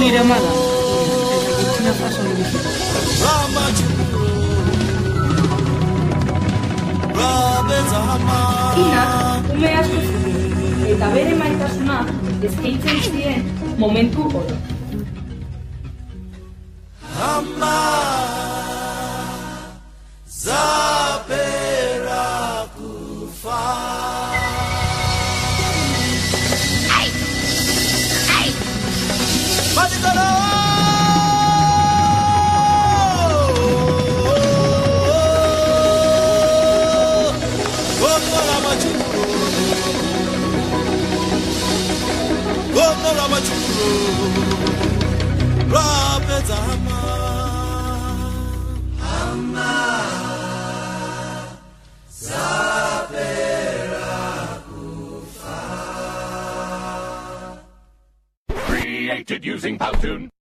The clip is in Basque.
nire ama da. Eta Burkina Faso bizi. Inak ume asko zuen, eta bere maitasuna eskaintzen zien momentu oro. Created using Powtoon.